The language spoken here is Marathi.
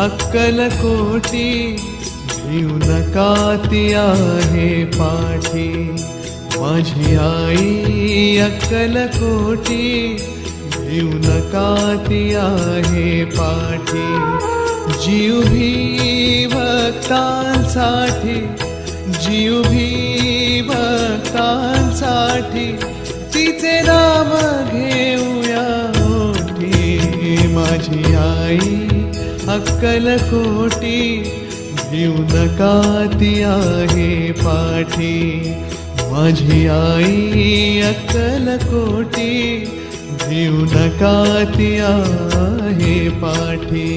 अक्कलकोटी भिऊ नका ती आहे पाठी। माझी आई अक्कलकोटी भिऊ नका ती आहे पाठी। जीव भी भक्तांसाठी, जीव भी भक्तांसाठी तिचे नाम घेऊया ओठी। माझी आई अक्कलकोटी भिऊ नका ती आहे पाठी। माझी आई अक्कलकोटी भिऊ नका ती आहे पाठी।